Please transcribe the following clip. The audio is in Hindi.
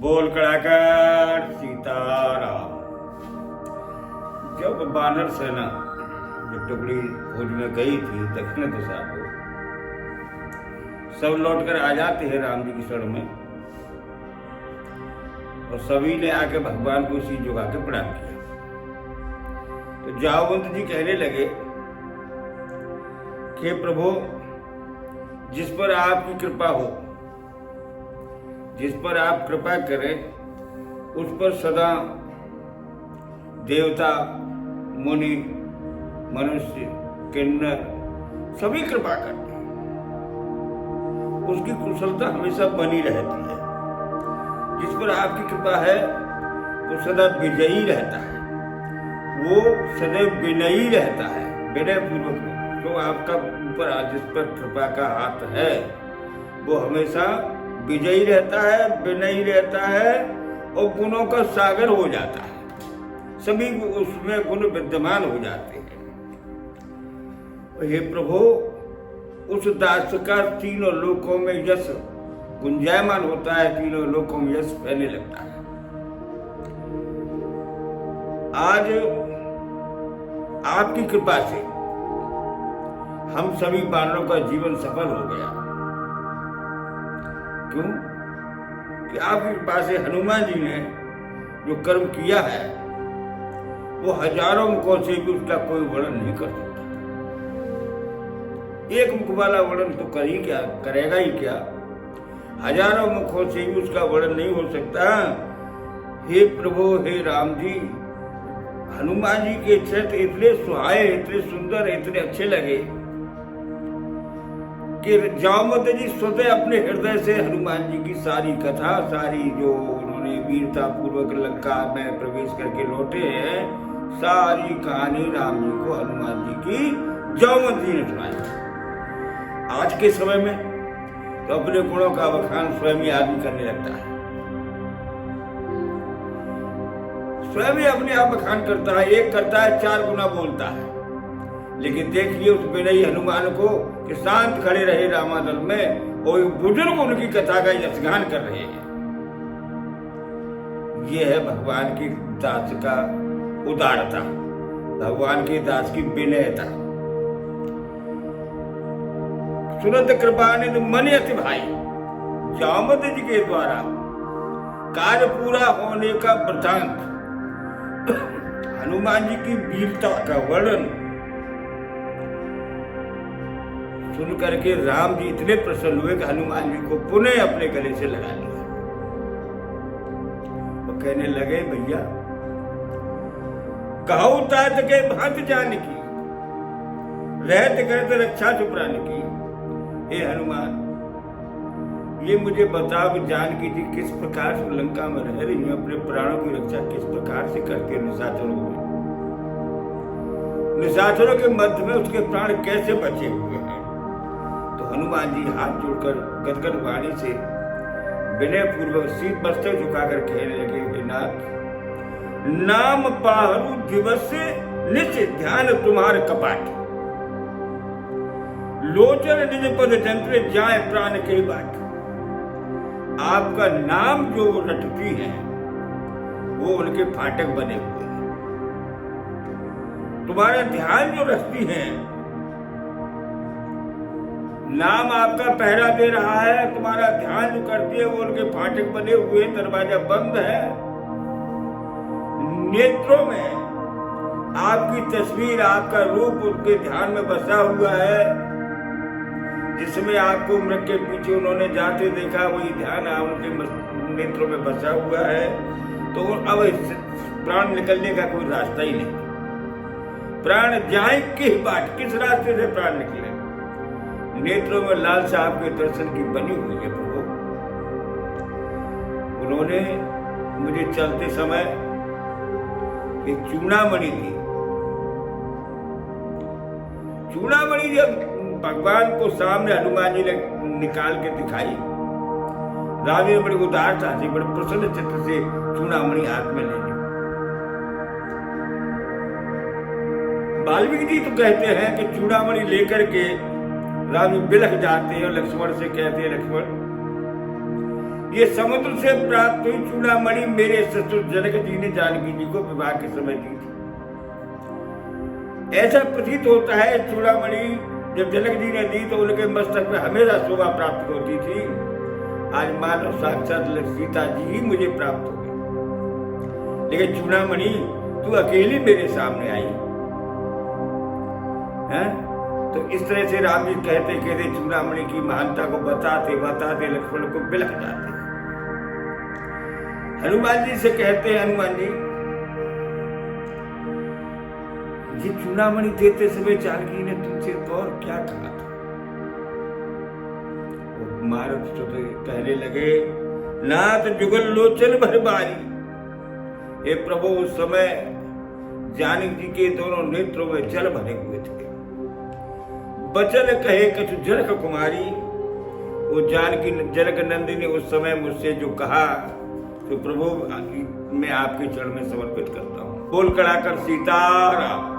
बोल कड़ाकर सीताराम। जब बानर सेना जो टुकड़ी फौज में गई थी दक्षिण दिशा को, सब लौटकर आ जाते हैं राम जी की शरण में, और सभी ने आके भगवान को शीश झुका के प्रणाम किया। तो जावंत जी कहने लगे कि प्रभु, जिस पर आपकी कृपा हो, जिस पर आप कृपा करें, उस पर सदा देवता, मुनि, मनुष्य, किन्नर सभी कृपा करते हैं। उसकी कुशलता हमेशा बनी रहती है। जिस पर आपकी कृपा है वो सदा विजयी रहता है, वो सदैव विनयी रहता है, विनय पूर्वक। जो आपका ऊपर जिस पर कृपा का हाथ है वो हमेशा विजयी रहता है, विनयी रहता है और गुणों का सागर हो जाता है। सभी उसमें गुण विद्यमान हो जाते हैं। हे प्रभु, उस दास का तीनों लोकों में यश गुंजायमान होता है, तीनों लोकों में यश फैलने लगता है। आज आपकी कृपा से हम सभी बानरों का जीवन सफल हो गया। क्यों? कि आपकी कृपा से हनुमान जी ने जो कर्म किया है वो हजारों मुखों से भी उसका कोई वर्णन नहीं कर सकता। एक मुख वाला वर्णन तो कर ही क्या, करेगा ही क्या, हजारों मुखों से भी उसका वर्णन नहीं हो सकता। हे प्रभु, हे राम जी, हनुमान जी के चरित्र इतने सुहाए, इतने सुंदर, इतने अच्छे लगे कि जामवंत जी स्वतः अपने हृदय से हनुमान जी की सारी कथा, सारी जो उन्होंने वीरता पूर्वक लंका में प्रवेश करके लौटे हैं, सारी कहानी राम जी को हनुमान जी की जामवंत जी ने सुनाई। आज के समय में तो अपने गुणों का बखान स्वयं ही आदमी करने लगता है, स्वयं ही अपने आप बखान करता है, एक करता है, चार गुना बोलता है। लेकिन देखिए उस विनयी हनुमान को कि शांत खड़े रहे रामादल में और बुजुर्ग उनकी कथा का यशगान कर रहे हैं। ये है भगवान की दास का उदारता, भगवान के दास की विनयता। सुनत कृपानिधि मन अति भाई, जामवंत जी के द्वारा कार्य पूरा होने का वृतांत, हनुमान जी की वीरता का वर्णन सुन करके राम जी इतने प्रसन्न हुए कि हनुमान जी को पुनः अपने गले से लगा लिया। वो कहने लगे, भैया कहू तात के भांत जान की, रहत करत रक्षा चुपरान की। हे हनुमान, ये मुझे बताओ कि जानकी जी किस प्रकार से लंका में रह रही है, अपने प्राणों की रक्षा किस प्रकार से करके निशाचरों में, निशाचरों के मध्य में उसके प्राण कैसे बचे हुए हैं। तो हनुमान जी हाथ जोड़कर गदगद वाणी से विनय पूर्वक शीत मस्तक झुकाकर कहने लगे, हे नाथ, नाम पाहरू दिवस निज ध्यान तुम्हार कपाट, लोचन निज पद जंत्र जाए प्राण के बाट। आपका नाम जो रटती है वो उनके फाटक बने हुए हैं। तुम्हारा ध्यान जो रखती है, नाम आपका पहरा दे रहा है, तुम्हारा ध्यान जो करती है वो उनके फाटक बने हुए, दरवाजा बंद है। नेत्रों में आपकी तस्वीर, आपका रूप उनके ध्यान में बसा हुआ है। जिसमें आपको मृग के पीछे उन्होंने जाते देखा, वही ध्यान उनके नेत्रों में बसा हुआ है। तो अब प्राण निकलने का कोई रास्ता ही नहीं। प्राण जाए किस बाट, किस रास्ते से प्राण निकले। नेत्रों में लालसा आपके दर्शन की बनी हुई है प्रभु। उन्होंने मुझे चलते समय एक चूड़ामणि दी। चूड़ामणि जब भगवान को सामने हनुमान जी ने निकाल के दिखाई, राम जी ने बड़ी उदारता से, बड़े प्रसन्न चित्त से चूड़ामणि हाथ में ले ली। वाल्मीकि जी तो कहते हैं कि चूड़ामणि लेकर के राम जी बिलख जाते हैं और लक्ष्मण से कहते हैं, लक्ष्मण ये समुद्र से प्राप्त हुई चूड़ामणि मेरे ससुर जनक जी ने जानकी जी को विवाह के समय दी थी। ऐसा प्रतीत होता है चूड़ामणि जब जनक जी ने दी तो उनके मस्तक में हमेशा शोभा प्राप्त होती थी। आज मानो साक्षात सीता जी ही मुझे प्राप्त हो गई, लेकिन चूड़ामणि तू अकेली मेरे सामने आई है। तो इस तरह से राम जी कहते कहते चूड़ामणि की महानता को बताते बताते लक्ष्मण को बिलख जाते। हनुमान जी से कहते हैं, हनुमान जी ये चूड़ामणि देते समय जानकी ने तुमसे और क्या कहा था? वो मारत तो कहने लगे, नाथ जुगल लोचन भर बारी। हे प्रभु, उस समय जानकी जी के दोनों नेत्रों में जल भरे हुए थे। बचन कहे कछु जनक कुमारी। वो जानकी जनक नंदी ने उस समय मुझसे जो कहा तो प्रभु मैं आपके चरण में समर्पित करता हूँ। बोल कड़ाकर सीताराम।